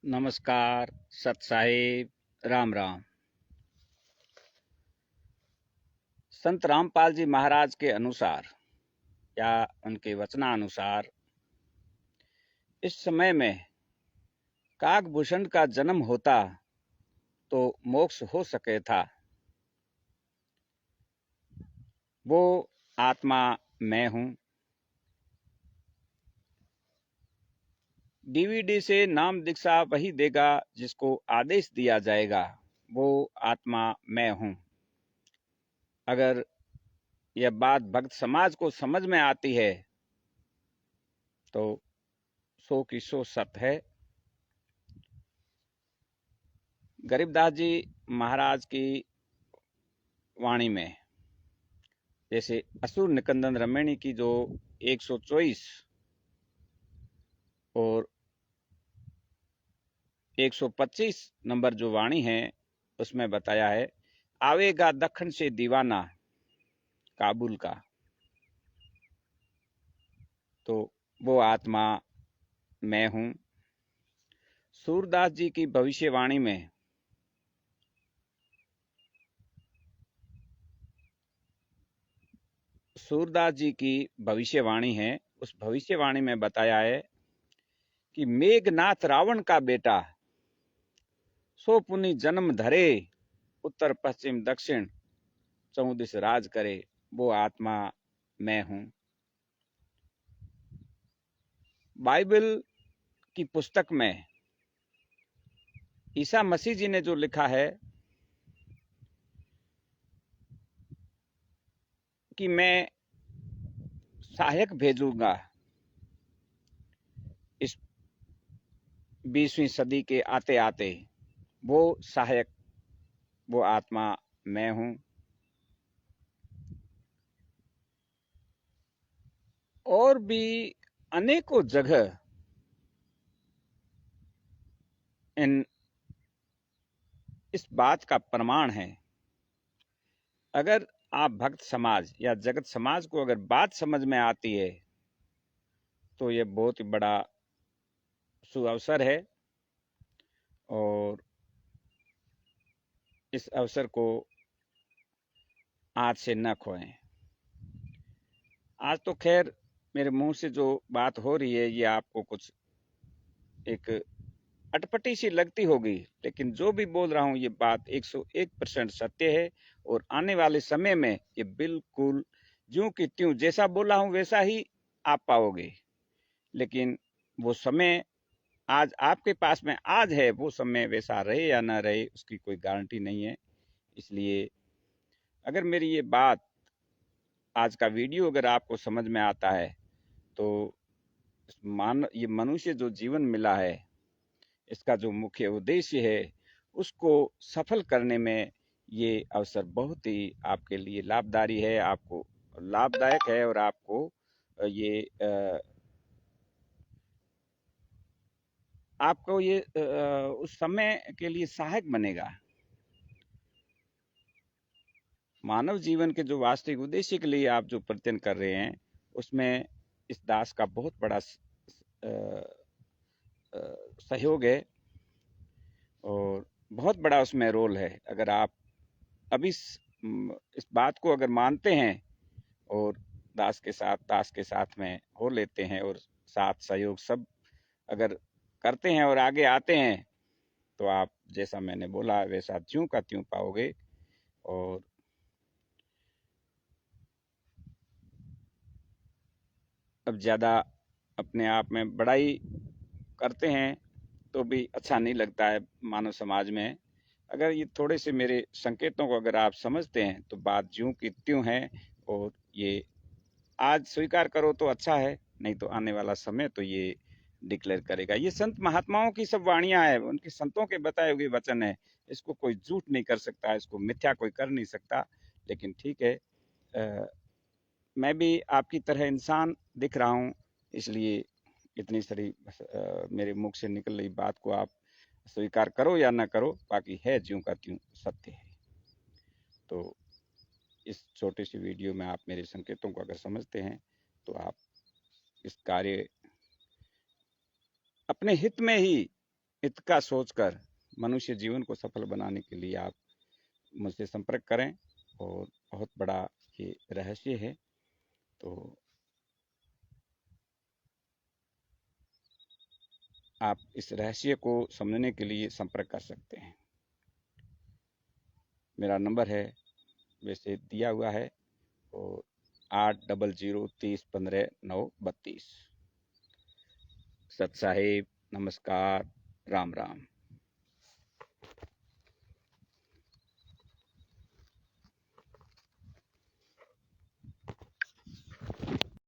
नमस्कार, सत साहिब, राम राम। संत रामपाल जी महाराज के अनुसार या उनके वचनानुसार इस समय में काकभूषण का जन्म होता तो मोक्ष हो सके था। वो आत्मा मैं हूं। डीवीडी से नाम दीक्षा वही देगा जिसको आदेश दिया जाएगा। वो आत्मा मैं हूं। अगर यह बात भक्त समाज को समझ में आती है तो सो की सो सत्य है। गरीबदास जी महाराज की वाणी में जैसे असुर निकंदन रमणी की जो 124 और 125 नंबर जो वाणी है उसमें बताया है, आवेगा दखन से दीवाना काबुल का। तो वो आत्मा मैं हूं। सूरदास जी की भविष्यवाणी में सूरदास जी की भविष्यवाणी है। उस भविष्यवाणी में बताया है कि मेघनाथ रावण का बेटा सो पुनि जन्म धरे, उत्तर पश्चिम दक्षिण चौदिश राज करे। वो आत्मा मैं हूं। बाइबल की पुस्तक में ईसा मसीह जी ने जो लिखा है कि मैं सहायक भेजूंगा इस 20वीं सदी के आते आते, वो सहायक, वो आत्मा मैं हूं। और भी अनेकों जगह इन इस बात का प्रमाण है। अगर आप भक्त समाज या जगत समाज को अगर बात समझ में आती है तो ये बहुत ही बड़ा सुअवसर है और इस अवसर को आज से न खोएं। आज तो खैर मेरे मुंह से जो बात हो रही है ये आपको कुछ एक अटपटी सी लगती होगी, लेकिन जो भी बोल रहा हूं ये बात 101% सत्य है। और आने वाले समय में ये बिल्कुल ज्यों की त्यों जैसा बोला हूं वैसा ही आप पाओगे। लेकिन वो समय आज आपके पास में आज है, वो समय वैसा रहे या ना रहे उसकी कोई गारंटी नहीं है। इसलिए अगर मेरी ये बात, आज का वीडियो अगर आपको समझ में आता है तो ये मनुष्य जो जीवन मिला है इसका जो मुख्य उद्देश्य है उसको सफल करने में ये अवसर बहुत ही आपके लिए लाभदायी है, आपको लाभदायक है और आपको ये आपको ये उस समय के लिए सहायक बनेगा। मानव जीवन के जो वास्तविक उद्देश्य के लिए आप जो प्रयत्न कर रहे हैं उसमें इस दास का बहुत बड़ा सहयोग है और बहुत बड़ा उसमें रोल है। अगर आप अभी इस बात को अगर मानते हैं और दास के साथ में हो लेते हैं और साथ सहयोग सब अगर करते हैं और आगे आते हैं तो आप जैसा मैंने बोला वैसा त्यों का त्यों पाओगे। और अब ज्यादा अपने आप में बड़ाई करते हैं तो भी अच्छा नहीं लगता है मानव समाज में। अगर ये थोड़े से मेरे संकेतों को अगर आप समझते हैं तो बात ज्यों की त्यों है। और ये आज स्वीकार करो तो अच्छा है, नहीं तो आने वाला समय तो ये डिक्लेयर करेगा। ये संत महात्माओं की सब वाणियां है, उनके संतों के बताए हुए वचन है। इसको कोई झूठ नहीं कर सकता, इसको मिथ्या कोई कर नहीं सकता। लेकिन ठीक है, मैं भी आपकी तरह इंसान दिख रहा हूँ, इसलिए इतनी सारी मेरे मुख से निकल रही बात को आप स्वीकार करो या ना करो, बाकी है ज्यों का त्यों सत्य है। तो इस छोटे सी वीडियो में आप मेरे संकेतों को अगर समझते हैं तो आप इस कार्य अपने हित में ही इतना सोचकर मनुष्य जीवन को सफल बनाने के लिए आप मुझसे संपर्क करें। और बहुत बड़ा ये रहस्य है, तो आप इस रहस्य को समझने के लिए संपर्क कर सकते हैं। मेरा नंबर है वैसे दिया हुआ है, और 8003015932। सत साहिब, नमस्कार, राम राम।